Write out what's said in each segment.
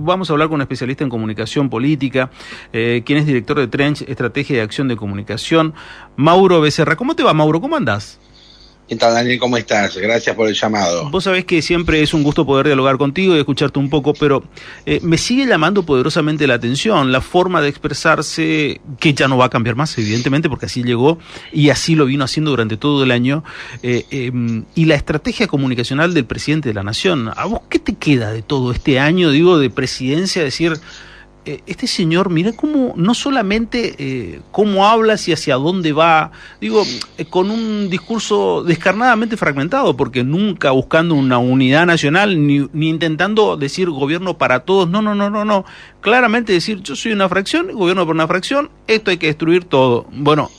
Vamos a hablar con un especialista en comunicación política, quien es director de Trench, Estrategia y Acción de Comunicación, Mauro Becerra. ¿Cómo te va, Mauro? ¿Cómo andás? ¿Qué tal, Daniel? ¿Cómo estás? Gracias por el llamado. Vos sabés que siempre es un gusto poder dialogar contigo y escucharte un poco, pero me sigue llamando poderosamente la atención la forma de expresarse, que ya no va a cambiar más, evidentemente, porque así llegó y así lo vino haciendo durante todo el año, y la estrategia comunicacional del presidente de la Nación. ¿A vos qué te queda de todo este año, digo, de presidencia? Decir, este señor, mira cómo, no solamente cómo habla y hacia dónde va, digo, con un discurso descarnadamente fragmentado, porque nunca buscando una unidad nacional, ni intentando decir gobierno para todos, no, claramente decir, yo soy una fracción, gobierno por una fracción, esto hay que destruir todo. Bueno,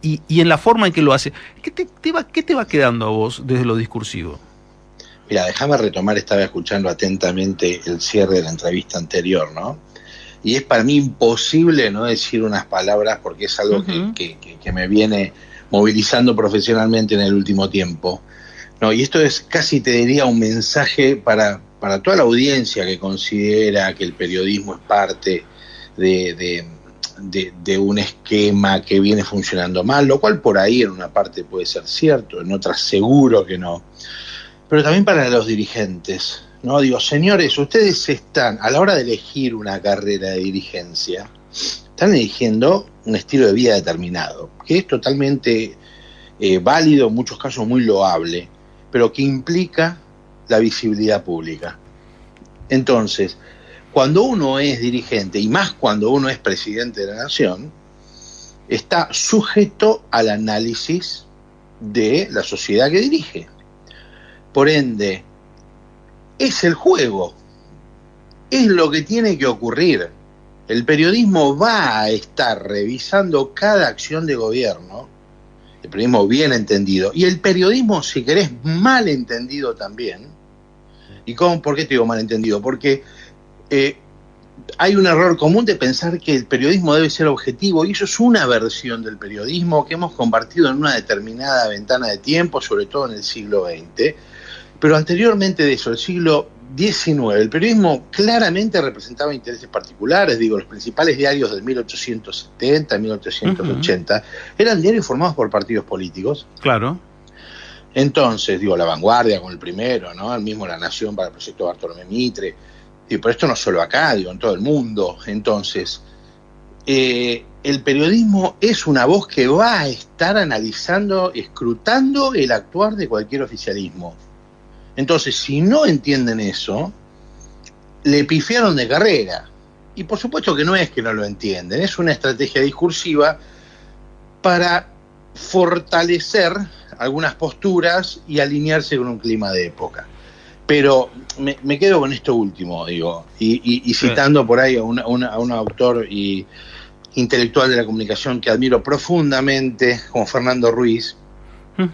y en la forma en que lo hace, ¿qué te va quedando a vos desde lo discursivo? Mira, déjame retomar, estaba escuchando atentamente el cierre de la entrevista anterior, ¿no? Y es para mí imposible no decir unas palabras porque es algo que me viene movilizando profesionalmente en el último tiempo, ¿no? Y esto es casi, te diría, un mensaje para toda la audiencia que considera que el periodismo es parte de un esquema que viene funcionando mal, lo cual por ahí en una parte puede ser cierto, en otras seguro que no. Pero también para los dirigentes, ¿no? Digo, señores, ustedes están, a la hora de elegir una carrera de dirigencia, están eligiendo un estilo de vida determinado, que es totalmente válido, en muchos casos muy loable, pero que implica la visibilidad pública. Entonces, cuando uno es dirigente, y más cuando uno es presidente de la nación, está sujeto al análisis de la sociedad que dirige. Por ende, es el juego, es lo que tiene que ocurrir. El periodismo va a estar revisando cada acción de gobierno, el periodismo bien entendido, y el periodismo, si querés, mal entendido también. ¿Y por qué te digo mal entendido? Porque hay un error común de pensar que el periodismo debe ser objetivo, y eso es una versión del periodismo que hemos compartido en una determinada ventana de tiempo, sobre todo en el siglo XX. Pero anteriormente de eso, el siglo XIX, el periodismo claramente representaba intereses particulares. Digo, los principales diarios del 1870, 1880, eran diarios formados por partidos políticos. Claro. Entonces, digo, La Vanguardia con el primero, ¿no? El mismo La Nación para el proyecto Bartolomé Mitre. Pero esto no solo acá, digo, en todo el mundo. Entonces, el periodismo es una voz que va a estar analizando, escrutando el actuar de cualquier oficialismo. Entonces, si no entienden eso, le pifiaron de carrera. Y por supuesto que no es que no lo entienden, es una estrategia discursiva para fortalecer algunas posturas y alinearse con un clima de época. Pero me quedo con esto último, digo, y citando por ahí a un autor y intelectual de la comunicación que admiro profundamente, como Fernando Ruiz.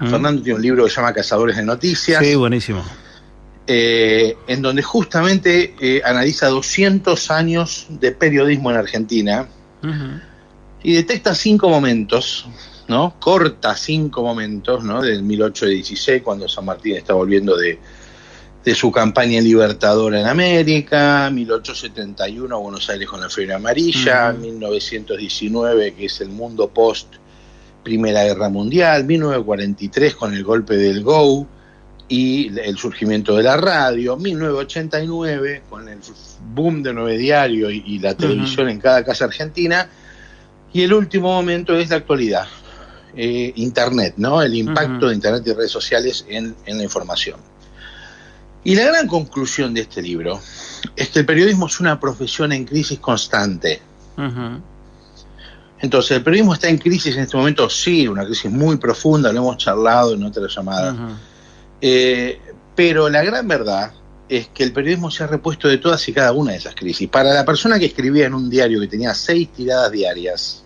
Fernando tiene un libro que se llama Cazadores de Noticias. Sí, buenísimo. En donde justamente analiza 200 años de periodismo en Argentina y detecta 5 momentos, ¿no? Corta 5 momentos, ¿no? Del 1816, cuando San Martín está volviendo de su campaña libertadora en América, 1871, Buenos Aires con la fiebre amarilla, 1919, que es el mundo post Primera Guerra Mundial, 1943 con el golpe del GO y el surgimiento de la radio, 1989 con el boom de Nueve Diario y la televisión en cada casa argentina, y el último momento es la actualidad, Internet, ¿no? El impacto de Internet y redes sociales en la información. Y la gran conclusión de este libro es que el periodismo es una profesión en crisis constante. Entonces, el periodismo está en crisis en este momento, sí, una crisis muy profunda, lo hemos charlado en otras llamadas. Pero la gran verdad es que el periodismo se ha repuesto de todas y cada una de esas crisis. Para la persona que escribía en un diario que tenía 6 tiradas diarias,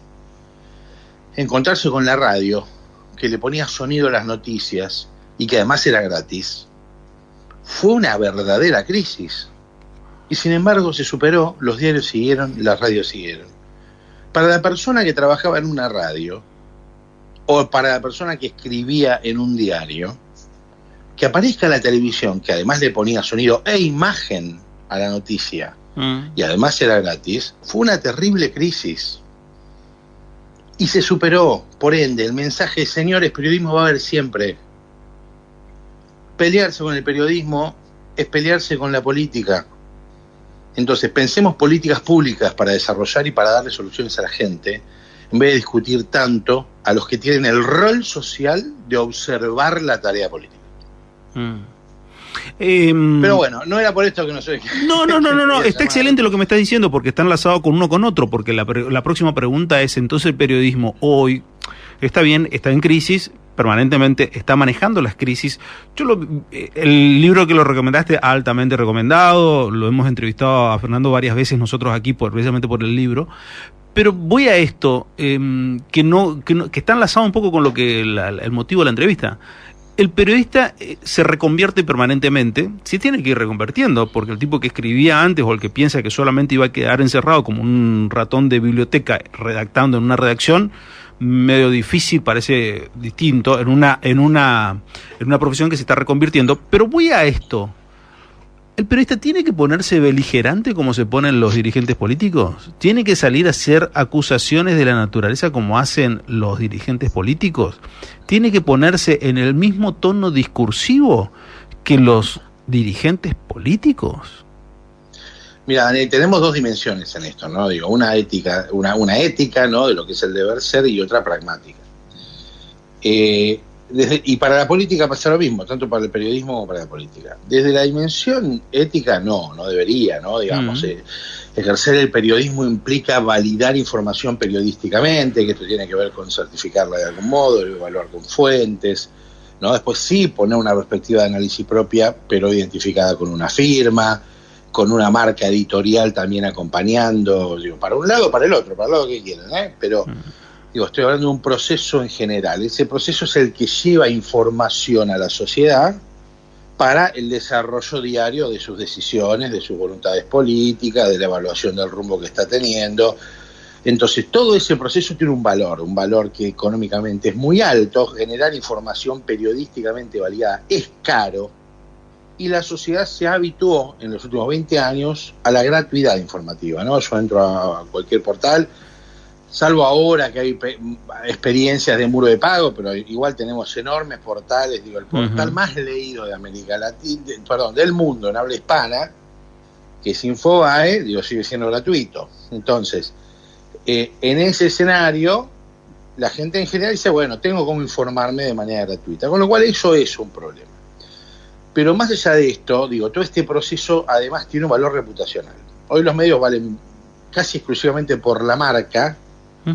encontrarse con la radio, que le ponía sonido a las noticias y que además era gratis, fue una verdadera crisis. Y sin embargo se superó, los diarios siguieron, las radios siguieron. Para la persona que trabajaba en una radio, o para la persona que escribía en un diario, que aparezca la televisión, que además le ponía sonido e imagen a la noticia, y además era gratis, fue una terrible crisis. Y se superó. Por ende, el mensaje, señores, periodismo va a haber siempre. Pelearse con el periodismo es pelearse con la política. Entonces, pensemos políticas públicas para desarrollar y para darle soluciones a la gente, en vez de discutir tanto a los que tienen el rol social de observar la tarea política. Pero bueno, no era por esto que no soy... No, está excelente lo que me estás diciendo, porque está enlazado con uno con otro, porque la próxima pregunta es, entonces el periodismo hoy está bien, está en crisis, permanentemente está manejando las crisis. El libro que lo recomendaste, altamente recomendado, lo hemos entrevistado a Fernando varias veces nosotros aquí, precisamente por el libro. Pero voy a esto, que está enlazado un poco con lo que el motivo de la entrevista. El periodista se reconvierte permanentemente, se tiene que ir reconvirtiendo, porque el tipo que escribía antes o el que piensa que solamente iba a quedar encerrado como un ratón de biblioteca redactando en una redacción, medio difícil, parece distinto, en una profesión que se está reconvirtiendo. Pero voy a esto. ¿El periodista tiene que ponerse beligerante como se ponen los dirigentes políticos? ¿Tiene que salir a hacer acusaciones de la naturaleza como hacen los dirigentes políticos? ¿Tiene que ponerse en el mismo tono discursivo que los dirigentes políticos? Mira, Daniel, tenemos dos dimensiones en esto, ¿no? Digo, una ética, ¿no? De lo que es el deber ser, y otra pragmática. Y para la política pasa lo mismo, tanto para el periodismo como para la política. Desde la dimensión ética, no debería, ¿no? Digamos, ejercer el periodismo implica validar información periodísticamente, que esto tiene que ver con certificarla de algún modo, evaluar con fuentes, ¿no? Después sí poner una perspectiva de análisis propia, pero identificada con una firma, con una marca editorial también acompañando, digo, para un lado, para el otro, para el lado que quieran, pero... Digo, estoy hablando de un proceso en general. Ese proceso es el que lleva información a la sociedad para el desarrollo diario de sus decisiones, de sus voluntades políticas, de la evaluación del rumbo que está teniendo. Entonces, todo ese proceso tiene un valor que económicamente es muy alto. Generar información periodísticamente validada es caro, y la sociedad se habituó en los últimos 20 años a la gratuidad informativa, ¿no? Yo entro a cualquier portal, salvo ahora que hay experiencias de muro de pago, pero igual tenemos enormes portales. Digo, el portal más leído de América Latina, del mundo en habla hispana, que es Infobae, sigue siendo gratuito. Entonces, en ese escenario, la gente en general dice, bueno, tengo cómo informarme de manera gratuita, con lo cual eso es un problema. Pero más allá de esto, todo este proceso además tiene un valor reputacional. Hoy los medios valen casi exclusivamente por la marca,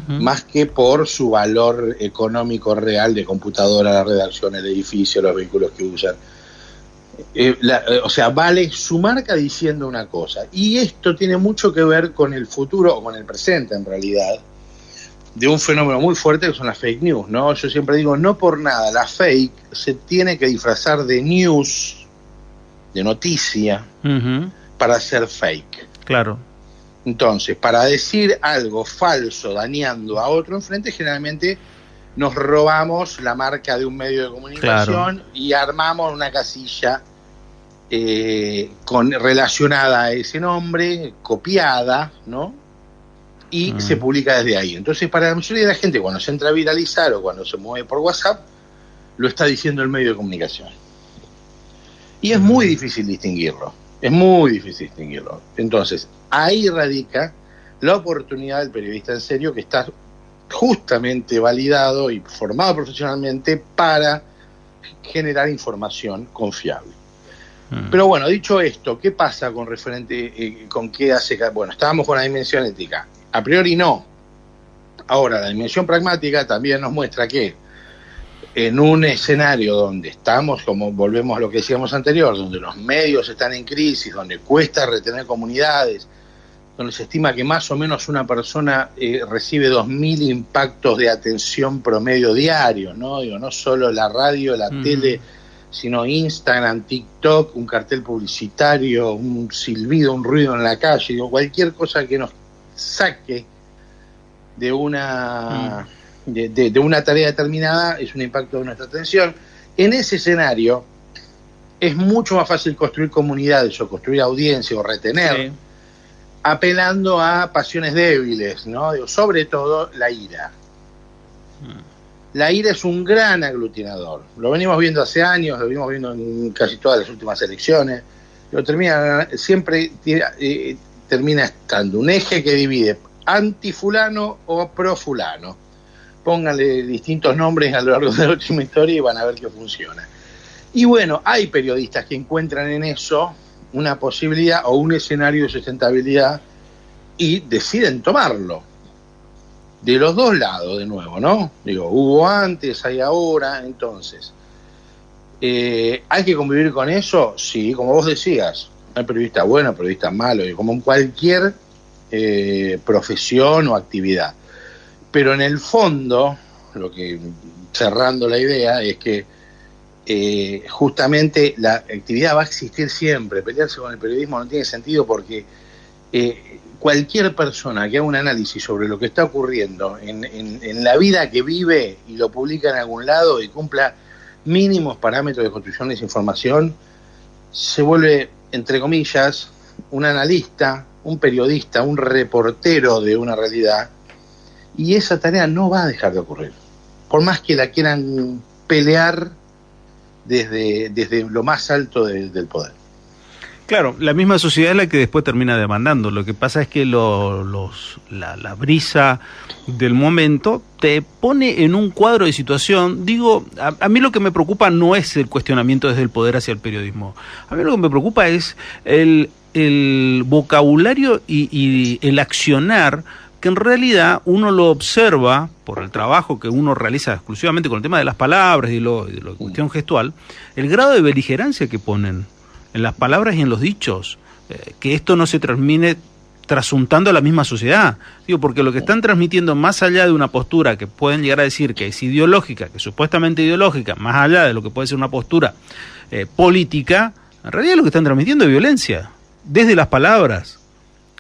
más que por su valor económico real de computadora, la redacción, el edificio, los vehículos que usan. O sea, vale su marca diciendo una cosa. Y esto tiene mucho que ver con el futuro, o con el presente en realidad, de un fenómeno muy fuerte que son las fake news, ¿no? Yo siempre digo, no por nada, la fake se tiene que disfrazar de news, de noticia, para ser fake. Claro. Entonces, para decir algo falso dañando a otro enfrente, generalmente nos robamos la marca de un medio de comunicación, claro, y armamos una casilla relacionada a ese nombre, copiada, ¿no? Y se publica desde ahí. Entonces, para la mayoría de la gente, cuando se entra a viralizar o cuando se mueve por WhatsApp, lo está diciendo el medio de comunicación. Y es muy difícil distinguirlo. Entonces, ahí radica la oportunidad del periodista en serio, que está justamente validado y formado profesionalmente para generar información confiable. Pero bueno, dicho esto, ¿qué pasa con con qué hace? Bueno, estábamos con la dimensión ética. A priori no. Ahora, la dimensión pragmática también nos muestra que en un escenario donde estamos, como volvemos a lo que decíamos anterior, donde los medios están en crisis, donde cuesta retener comunidades, donde se estima que más o menos una persona recibe 2.000 impactos de atención promedio diario, ¿no? No solo la radio, la tele, sino Instagram, TikTok, un cartel publicitario, un silbido, un ruido en la calle, cualquier cosa que nos saque de una de una tarea determinada es un impacto de nuestra atención. En ese escenario es mucho más fácil construir comunidades o construir audiencia o retener apelando a pasiones débiles, ¿no? Digo, sobre todo la ira. La ira es un gran aglutinador. Lo venimos viendo hace años, lo venimos viendo en casi todas las últimas elecciones. Siempre termina estando un eje que divide anti-fulano o pro-fulano. Pónganle distintos nombres a lo largo de la última historia y van a ver que funciona. Y bueno, hay periodistas que encuentran en eso una posibilidad o un escenario de sustentabilidad y deciden tomarlo. De los dos lados, de nuevo, ¿no? Digo, hubo antes, hay ahora, entonces. ¿Hay que convivir con eso? Sí, como vos decías. Hay periodistas buenos, periodistas malos, como en cualquier profesión o actividad. Pero en el fondo, cerrando la idea, es que justamente la actividad va a existir siempre. Pelearse con el periodismo no tiene sentido porque cualquier persona que haga un análisis sobre lo que está ocurriendo en la vida que vive y lo publica en algún lado y cumpla mínimos parámetros de construcción de esa información, se vuelve, entre comillas, un analista, un periodista, un reportero de una realidad, y esa tarea no va a dejar de ocurrir. Por más que la quieran pelear desde lo más alto del poder. Claro, la misma sociedad es la que después termina demandando. Lo que pasa es que la brisa del momento te pone en un cuadro de situación. Digo, a mí lo que me preocupa no es el cuestionamiento desde el poder hacia el periodismo. A mí lo que me preocupa es el vocabulario y el accionar que en realidad uno lo observa por el trabajo que uno realiza exclusivamente con el tema de las palabras y de la cuestión gestual, el grado de beligerancia que ponen en las palabras y en los dichos, que esto no se termine trasuntando a la misma sociedad. Digo, porque lo que están transmitiendo, más allá de una postura que pueden llegar a decir que es ideológica, que es supuestamente ideológica, más allá de lo que puede ser una postura política, en realidad lo que están transmitiendo es violencia, desde las palabras,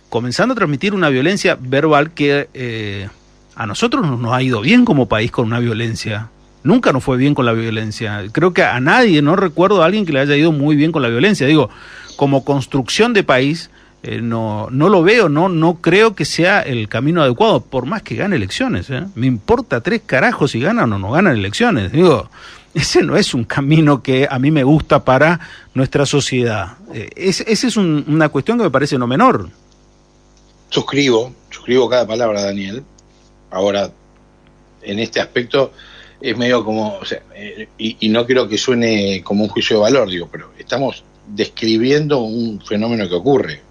comenzando a transmitir una violencia verbal que a nosotros nos ha ido bien como país con una violencia. Nunca nos fue bien con la violencia. Creo que a nadie, no recuerdo a alguien que le haya ido muy bien con la violencia. Digo, como construcción de país, no lo veo, no creo que sea el camino adecuado, por más que gane elecciones. Me importa 3 carajos si ganan o no ganan elecciones. Digo, ese no es un camino que a mí me gusta para nuestra sociedad. Esa es una cuestión que me parece no menor. Suscribo cada palabra, Daniel. Ahora, en este aspecto es medio como, o sea, y no quiero que suene como un juicio de valor, digo, pero estamos describiendo un fenómeno que ocurre.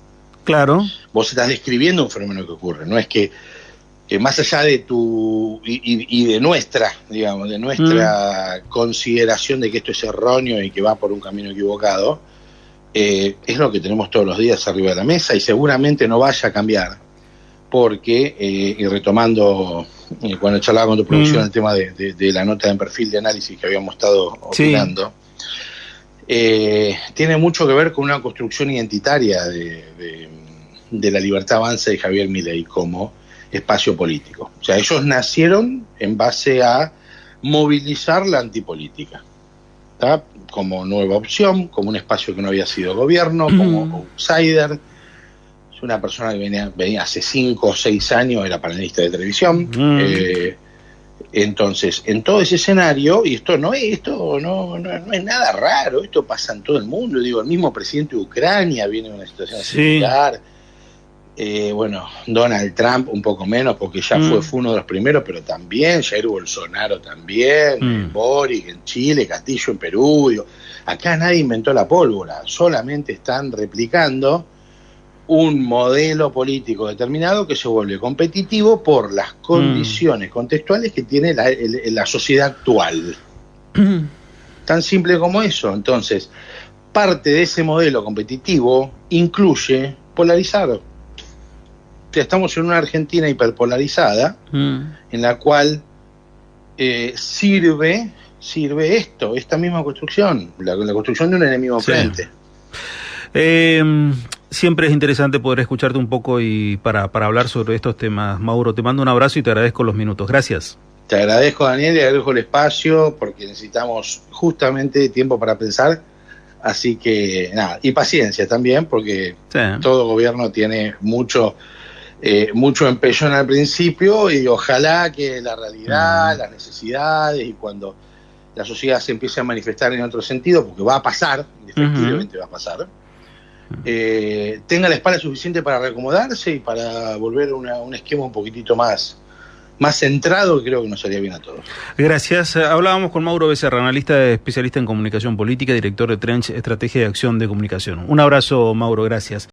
Claro. Vos estás describiendo un fenómeno que ocurre, no es que más allá de tu y de nuestra, digamos, de nuestra consideración de que esto es erróneo y que va por un camino equivocado, es lo que tenemos todos los días arriba de la mesa y seguramente no vaya a cambiar, porque, y retomando cuando charlaba con tu producción el tema de la nota de perfil de análisis que habíamos estado opinando, tiene mucho que ver con una construcción identitaria de la Libertad Avanza de Javier Milei como espacio político. O sea, ellos nacieron en base a movilizar la antipolítica, ¿tá? Como nueva opción, como un espacio que no había sido gobierno, como outsider. Es una persona que venía hace 5 o 6 años, era panelista de televisión. Entonces, en todo ese escenario, y esto no es nada raro, esto pasa en todo el mundo. Digo, el mismo presidente de Ucrania viene de una situación similar. Bueno, Donald Trump un poco menos, porque ya fue uno de los primeros, pero también Jair Bolsonaro también, Boric en Chile, Castillo en Perú. Digo, acá nadie inventó la pólvora, solamente están replicando un modelo político determinado que se vuelve competitivo por las condiciones contextuales que tiene la sociedad actual. Tan simple como eso. Entonces, parte de ese modelo competitivo incluye polarizado. O sea, estamos en una Argentina hiperpolarizada, en la cual sirve esta misma construcción, la construcción de un enemigo enfrente. Siempre es interesante poder escucharte un poco y para hablar sobre estos temas. Mauro, te mando un abrazo y te agradezco los minutos. Gracias. Te agradezco, Daniel, y agradezco el espacio porque necesitamos justamente tiempo para pensar Así que nada, y paciencia también, porque Sí. todo gobierno tiene mucho empeño al principio, y ojalá que la realidad, las necesidades, y cuando la sociedad se empiece a manifestar en otro sentido, porque va a pasar, efectivamente va a pasar, tenga la espalda suficiente para reacomodarse y para volver a un esquema un poquitito más centrado, que creo que nos haría bien a todos. Gracias. Hablábamos con Mauro Becerra, analista especialista en comunicación política, director de Trench Estrategia de Acción de Comunicación. Un abrazo, Mauro, gracias.